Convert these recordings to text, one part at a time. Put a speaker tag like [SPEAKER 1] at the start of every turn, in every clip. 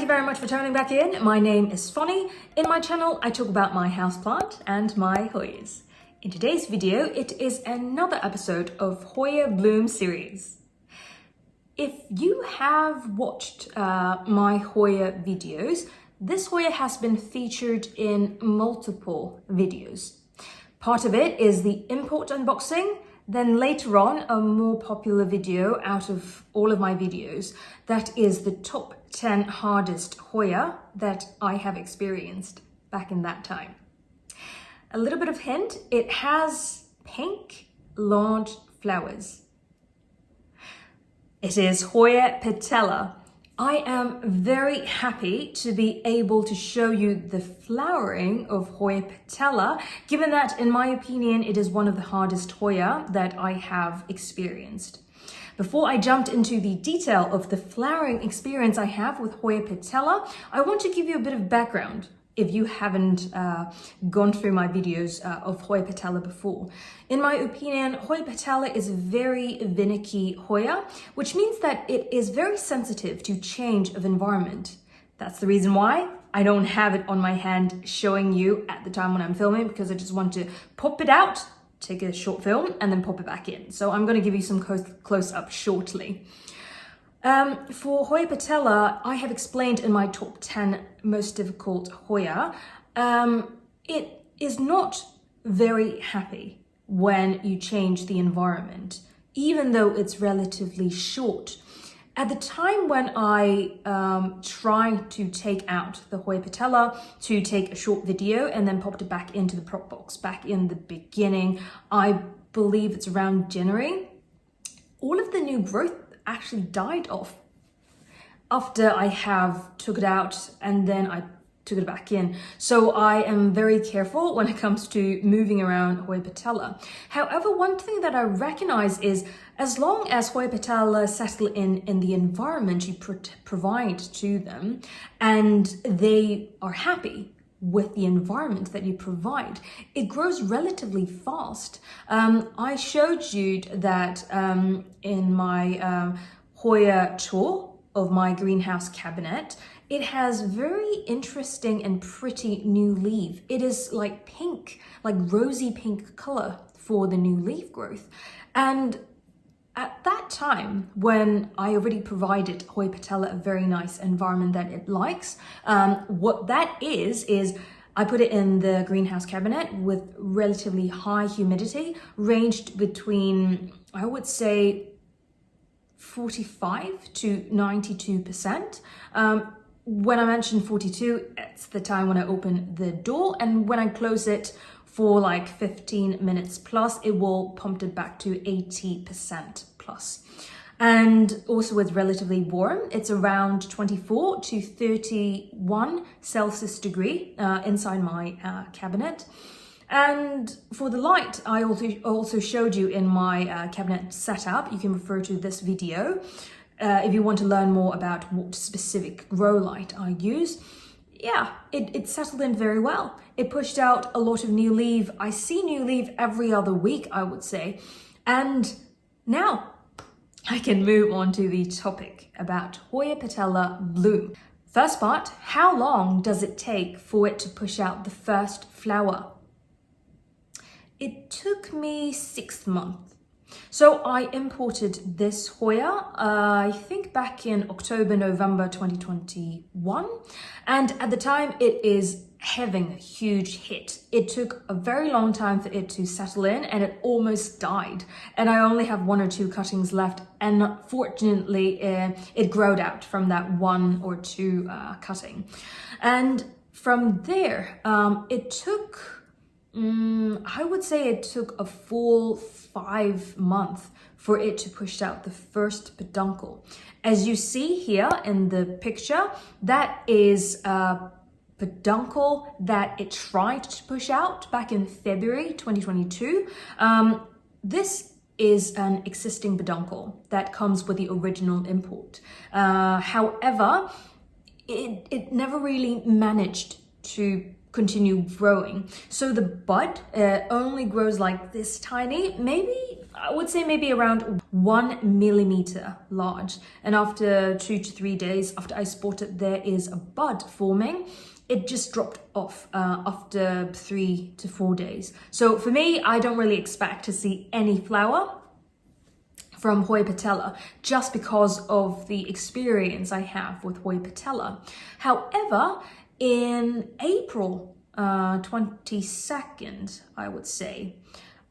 [SPEAKER 1] you very much for turning back in. My name is Fonny. In my channel, I talk about my houseplant and my Hoyas. In today's video, it is another episode of Hoya Bloom series. If you have watched my Hoya videos, this Hoya has been featured in multiple videos. Part of it is the import unboxing. Then later on, a more popular video out of all of my videos, that is the top 10 hardest Hoya that I have experienced back in that time. A little bit of hint, it has pink, large flowers. It is Hoya Patella. I am very happy to be able to show you the flowering of Hoya Patella, given that, in my opinion, it is one of the hardest Hoya that I have experienced. Before I jumped into the detail of the flowering experience I have with Hoya Patella, I want to give you a bit of background if you haven't gone through my videos of Hoya Patella before. In my opinion, Hoya Patella is a very finicky Hoya, which means that it is very sensitive to change of environment. That's the reason why I don't have it on my hand showing you at the time when I'm filming, because I just want to pop it out, take a short film, and then pop it back in. So I'm going to give you some close-up shortly. For Hoya Patella, I have explained in my top 10 most difficult Hoya, it is not very happy when you change the environment, even though it's relatively short. At the time when I tried to take out the Hoya Patella to take a short video and then popped it back into the prop box back in the beginning, I believe it's around January, all of the new growth actually died off after I have took it out and then I took it back in. So I am very careful when it comes to moving around Hoya Patella. However, one thing that I recognize is as long as Hoya Patella settle in the environment you provide to them and they are happy with the environment that you provide, it grows relatively fast. I showed you that in my Hoya tour of my greenhouse cabinet. It has very interesting and pretty new leaf. It is like pink, like rosy pink color for the new leaf growth. And at that time, when I already provided Hoya Patella a very nice environment that it likes, what that is I put it in the greenhouse cabinet with relatively high humidity, ranged between, I would say, 45 to 92%. When I mention 42, it's the time when I open the door, and when I close it for like 15 minutes plus, it will pump it back to 80% plus. And also it's relatively warm. It's around 24 to 31 Celsius degree inside my cabinet. And for the light, I also showed you in my cabinet setup. You can refer to this video if you want to learn more about what specific grow light I use. Yeah, it settled in very well. It pushed out a lot of new leaf. I see new leaf every other week, I would say. And now I can move on to the topic about Hoya Patella Bloom. First part, how long does it take for it to push out the first flower? It took me 6 months. So I imported this Hoya, I think back in October, November 2021. And at the time it is having a huge hit. It took a very long time for it to settle in and it almost died. And I only have 1 or 2 cuttings left. And fortunately, it growed out from that 1 or 2 cutting. And from there, it took I would say it took a full 5 months for it to push out the first peduncle. As you see here in the picture, that is a peduncle that it tried to push out back in February 2022. This is an existing peduncle that comes with the original import. However, it never really managed to continue growing. So the bud only grows like this tiny, maybe I would say maybe around 1 millimeter large. And after 2 to 3 days after I spotted there is a bud forming, it just dropped off after 3 to 4 days. So for me, I don't really expect to see any flower from Hoya Patella just because of the experience I have with Hoya Patella. However, in April 22nd, I would say,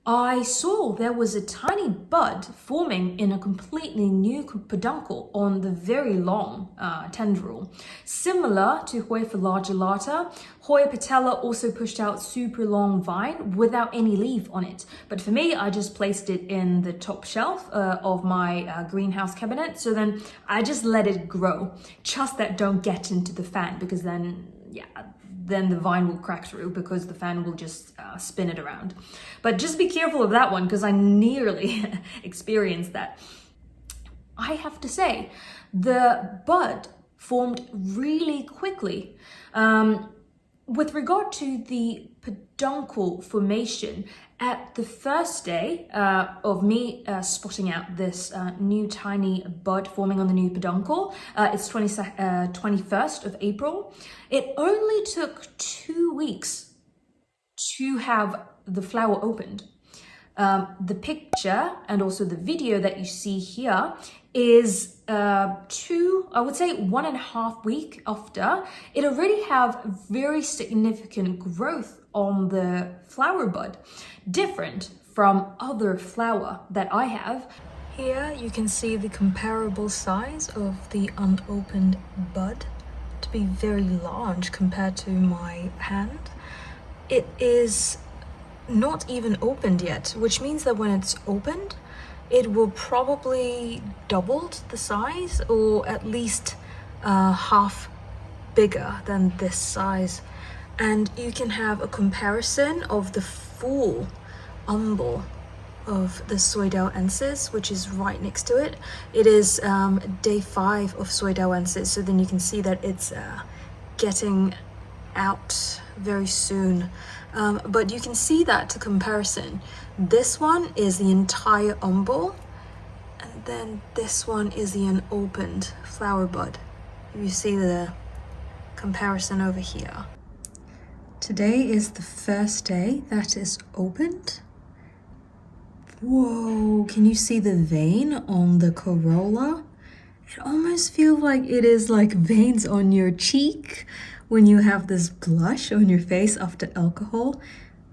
[SPEAKER 1] I saw there was a tiny bud forming in a completely new peduncle on the very long tendril. Similar to Hoya flagellata, Hoya Patella also pushed out super long vine without any leaf on it. But for me, I just placed it in the top shelf of my greenhouse cabinet. So then I just let it grow. Just that don't get into the fan, because then, yeah, then the vine will crack through because the fan will just spin it around. But just be careful of that one, because I nearly experienced that. I have to say, the bud formed really quickly. With regard to the peduncle formation, at the first day of me spotting out this new tiny bud forming on the new peduncle, it's 21st of April, it only took 2 weeks to have the flower opened. The picture and also the video that you see here is I would say 1.5 weeks after, it already have very significant growth on the flower bud, different from other flower that I have. Here you can see the comparable size of the unopened bud to be very large compared to my hand. It is not even opened yet, which means that when it's opened, it will probably doubled the size, or at least half bigger than this size. And you can have a comparison of the full umbel of the Soidalensis, which is right next to it. It is day 5 of Soidalensis, so then you can see that it's getting out very soon. But you can see that to comparison. This one is the entire umbel, and then this one is the unopened flower bud. You see the comparison over here. Today is the first day that is opened. Whoa, can you see the vein on the corolla? It almost feels like it is like veins on your cheek when you have this blush on your face after alcohol.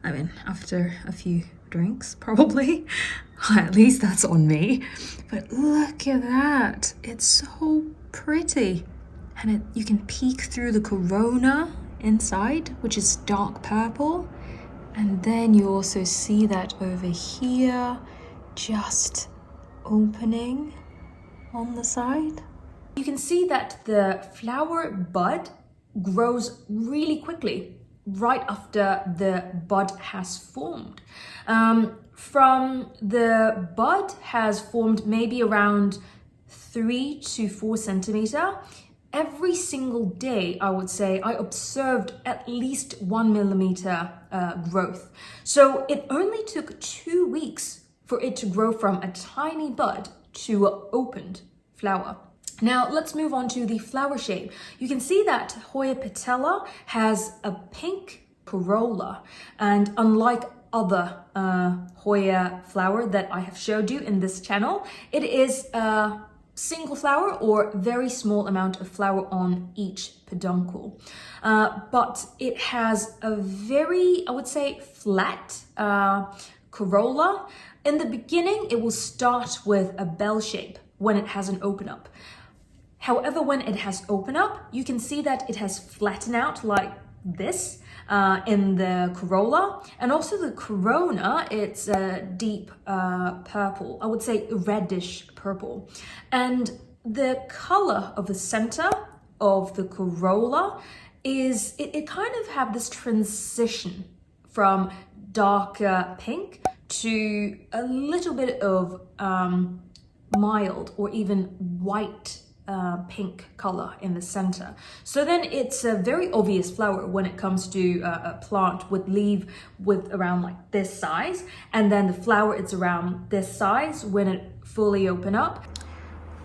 [SPEAKER 1] I mean, after a few drinks, probably. At least that's on me. But look at that. It's so pretty. And you can peek through the corona inside, which is dark purple. And then you also see that over here, just opening on the side. You can see that the flower bud grows really quickly right after the bud has formed. From the bud has formed maybe around 3 to 4 centimeter. Every single day, I would say, I observed at least 1 millimeter growth. So it only took 2 weeks for it to grow from a tiny bud to an opened flower. Now let's move on to the flower shape. You can see that Hoya Patella has a pink corolla, and unlike other Hoya flower that I have showed you in this channel, it is a single flower or very small amount of flower on each peduncle. But it has a very, I would say, flat corolla. In the beginning, it will start with a bell shape when it hasn't opened up. However, when it has opened up, you can see that it has flattened out like this in the corolla. And also the corona, it's a deep purple, I would say reddish purple. And the color of the center of the corolla is, it kind of have this transition from darker pink to a little bit of mild or even white pink color in the center. So then it's a very obvious flower when it comes to a plant with leaf with around like this size, and then the flower it's around this size when it fully open up.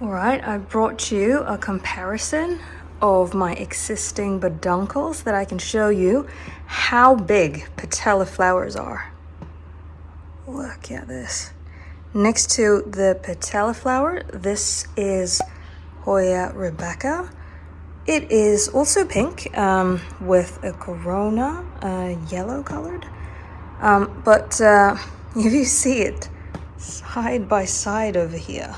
[SPEAKER 1] All right, I brought you a comparison of my existing peduncles that I can show you how big patella flowers are. Look at this. Next to the patella flower, this is Hoya Rebecca. It is also pink with a corona, yellow colored. But if you see it side by side over here,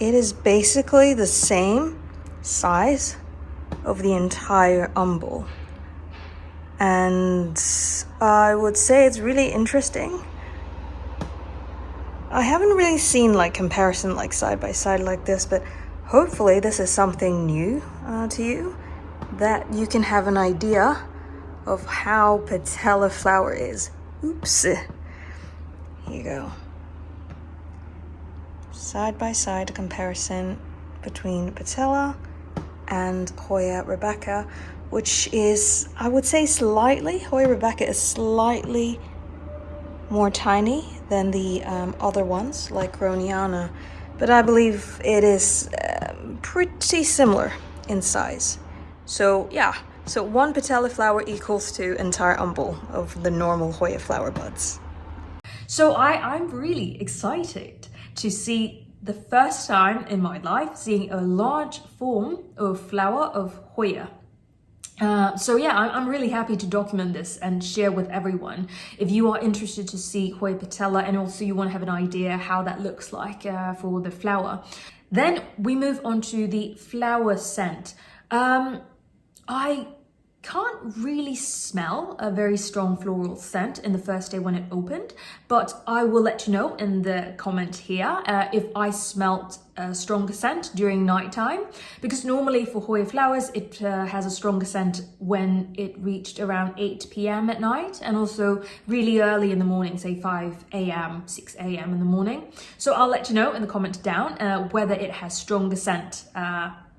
[SPEAKER 1] it is basically the same size of the entire umbel. And I would say it's really interesting. I haven't really seen like comparison like side by side like this, but hopefully this is something new to you, that you can have an idea of how patella flower is. Oops. Here you go. Side by side comparison between patella and Hoya Rebecca, which is, I would say slightly, Hoya Rebecca is slightly more tiny than the other ones like Roniana, but I believe it is pretty similar in size. So yeah, so one patella flower equals to entire umbel of the normal Hoya flower buds. So I'm really excited to see the first time in my life seeing a large form of flower of Hoya. So yeah, I'm really happy to document this and share with everyone. If you are interested to see Hoya Patella and also you want to have an idea how that looks like for the flower. Then we move on to the flower scent. I can't really smell a very strong floral scent in the first day when it opened, but I will let you know in the comment here if I smelt a stronger scent during nighttime, because normally for Hoya flowers it has a stronger scent when it reached around 8 p.m. at night, and also really early in the morning, say 5 a.m., 6 a.m. in the morning. So I'll let you know in the comment down whether it has stronger scent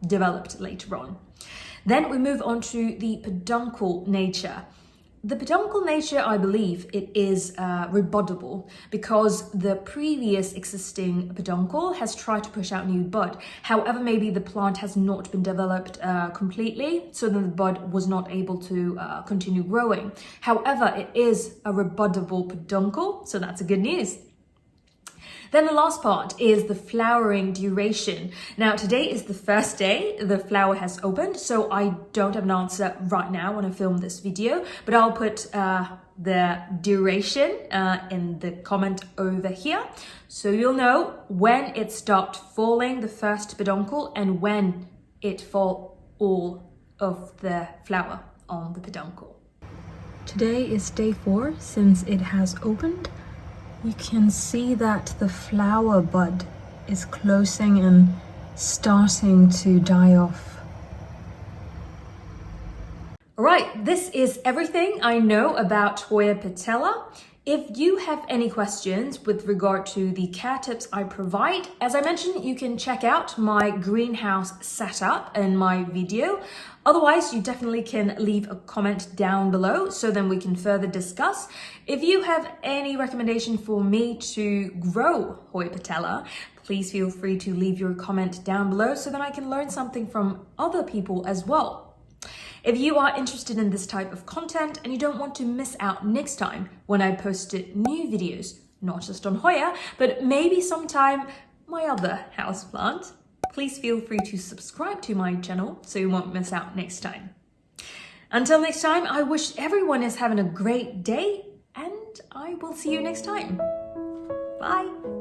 [SPEAKER 1] developed later on. Then we move on to the Peduncle Nature. The Peduncle Nature, I believe, it is rebuddable because the previous existing peduncle has tried to push out new bud. However, maybe the plant has not been developed completely, so then the bud was not able to continue growing. However, it is a rebuddable peduncle, so that's a good news. Then the last part is the flowering duration. Now today is the first day the flower has opened, so I don't have an answer right now when I film this video, but I'll put the duration in the comment over here, so you'll know when it stopped falling, the first peduncle, and when it fall all of the flower on the peduncle. Today is day 4 since it has opened. You can see that the flower bud is closing and starting to die off. All right, this is everything I know about Hoya Patella. If you have any questions with regard to the care tips I provide, as I mentioned, you can check out my greenhouse setup in my video. Otherwise, you definitely can leave a comment down below so then we can further discuss. If you have any recommendation for me to grow Hoya Patella, please feel free to leave your comment down below so then I can learn something from other people as well. If you are interested in this type of content and you don't want to miss out next time when I post new videos, not just on Hoya, but maybe sometime my other houseplant, please feel free to subscribe to my channel so you won't miss out next time. Until next time, I wish everyone is having a great day and I will see you next time. Bye.